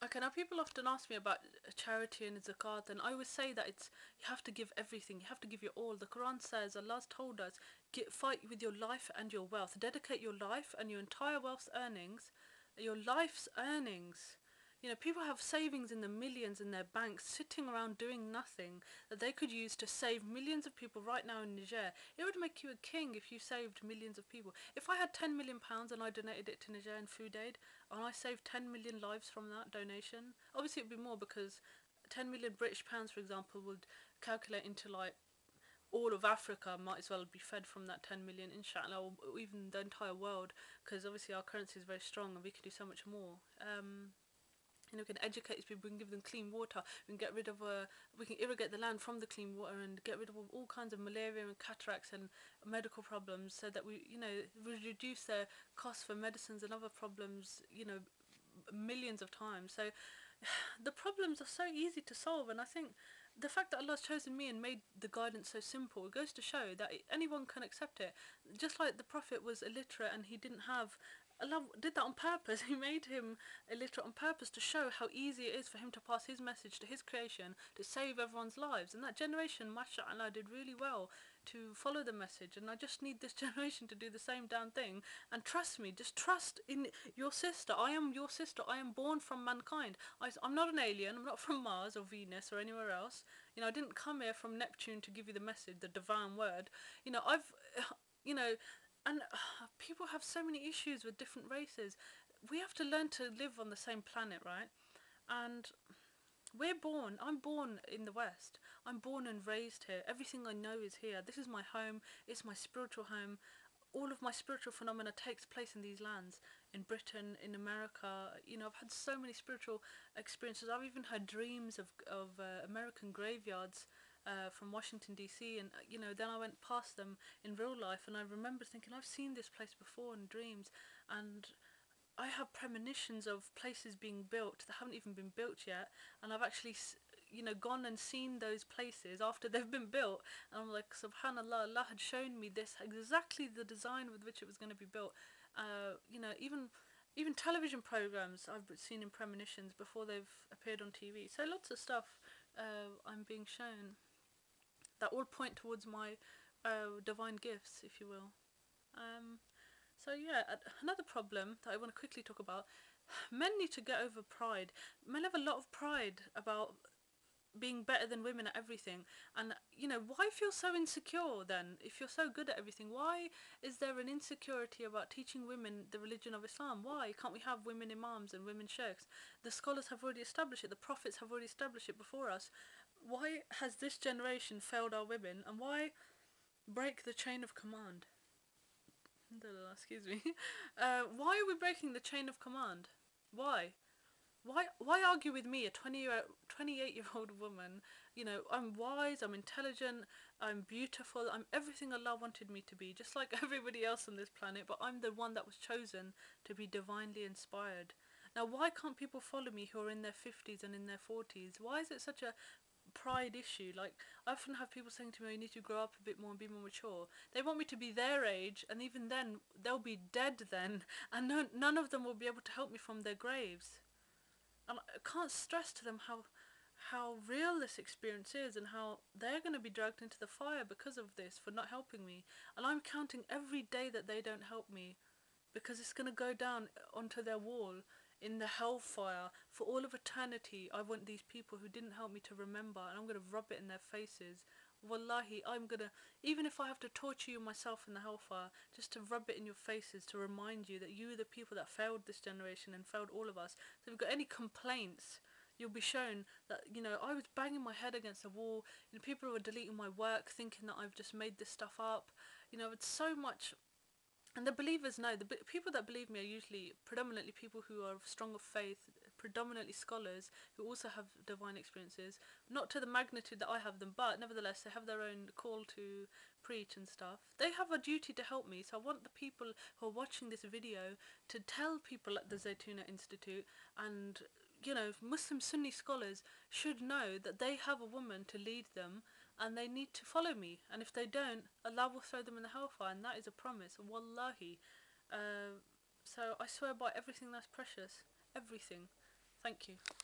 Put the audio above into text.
Okay, now people often ask me about charity and zakat, and I always say that it's you have to give everything, you have to give your all. The Quran says, Allah's told us, fight with your life and your wealth, dedicate your life and your entire wealth's earnings, your life's earnings. You know, people have savings in the millions in their banks sitting around doing nothing that they could use to save millions of people right now in Niger. It would make you a king if you saved millions of people. If I had £10 million and I donated it to Niger and food aid, and I saved 10 million lives from that donation, obviously it would be more because 10 million British pounds, for example, would calculate into like all of Africa might as well be fed from that 10 million, inshallah, or even the entire world, because obviously our currency is very strong and we can do so much more. You know, we can educate these people, we can give them clean water, we can get rid of, we can irrigate the land from the clean water and get rid of all kinds of malaria and cataracts and medical problems, so that we, you know, we reduce their costs for medicines and other problems, you know, millions of times. So the problems are so easy to solve, and I think the fact that Allah's chosen me and made the guidance so simple, it goes to show that anyone can accept it. Just like the Prophet was illiterate and he didn't have, Allah did that on purpose. He made him illiterate on purpose to show how easy it is for him to pass his message to his creation to save everyone's lives. And that generation, mashallah, did really well to follow the message. And I just need this generation to do the same damn thing. And trust me, just trust in your sister. I am your sister. I am born from mankind. I'm not an alien. I'm not from Mars or Venus or anywhere else. You know, I didn't come here from Neptune to give you the message, the divine word. You know, you know, and people have so many issues with different races. We have to learn to live on the same planet, right? And I'm born in the West. I'm born and raised here. Everything I know is here. This is my home. It's my spiritual home. All of my spiritual phenomena takes place in these lands, in Britain, in America. You know, I've had so many spiritual experiences. I've even had dreams of American graveyards from Washington D.C. and you know, then I went past them in real life, and I remember thinking I've seen this place before in dreams, and I have premonitions of places being built that haven't even been built yet, and I've actually, you know, gone and seen those places after they've been built, and I'm like, Subhanallah, Allah had shown me this exactly the design with which it was going to be built. You know, even television programs I've seen in premonitions before they've appeared on TV. So lots of stuff I'm being shown that all point towards my divine gifts, if you will. Um, so yeah, another problem that I want to quickly talk about: men need to get over pride. Men have a lot of pride about being better than women at everything, and you know, why feel so insecure then? If you're so good at everything, why is there an insecurity about teaching women the religion of Islam? Why can't we have women imams and women sheikhs? The scholars have already established it, the prophets have already established it before us. Why has this generation failed our women, and why break the chain of command? Excuse me. Why are we breaking the chain of command? Why? Why argue with me, a 28-year-old woman? You know, I'm wise, I'm intelligent, I'm beautiful, I'm everything Allah wanted me to be, just like everybody else on this planet, but I'm the one that was chosen to be divinely inspired. Now, why can't people follow me who are in their 50s and in their 40s? Why is it such a pride issue? Like, I often have people saying to me, you need to grow up a bit more and be more mature. They want me to be their age, and even then, they'll be dead then, and none of them will be able to help me from their graves. And I can't stress to them how real this experience is, and how they're going to be dragged into the fire because of this, for not helping me. And I'm counting every day that they don't help me, because it's going to go down onto their wall in the hellfire for all of eternity. I want these people who didn't help me to remember, and I'm going to rub it in their faces. Wallahi, I'm gonna, even if I have to torture you myself in the hellfire, just to rub it in your faces, to remind you that you are the people that failed this generation and failed all of us. So if you've got any complaints, you'll be shown that, you know, I was banging my head against the wall, you know, people were deleting my work thinking that I've just made this stuff up. You know, it's so much. And the believers know, people that believe me are usually predominantly people who are strong of faith, predominantly scholars who also have divine experiences, not to the magnitude that I have them, but nevertheless they have their own call to preach and stuff. They have a duty to help me, so I want the people who are watching this video to tell people at the Zaytuna Institute, and you know, Muslim Sunni scholars should know that they have a woman to lead them, and they need to follow me, and if they don't, Allah will throw them in the hellfire, and that is a promise, wallahi. So I swear by everything that's precious, everything. Thank you.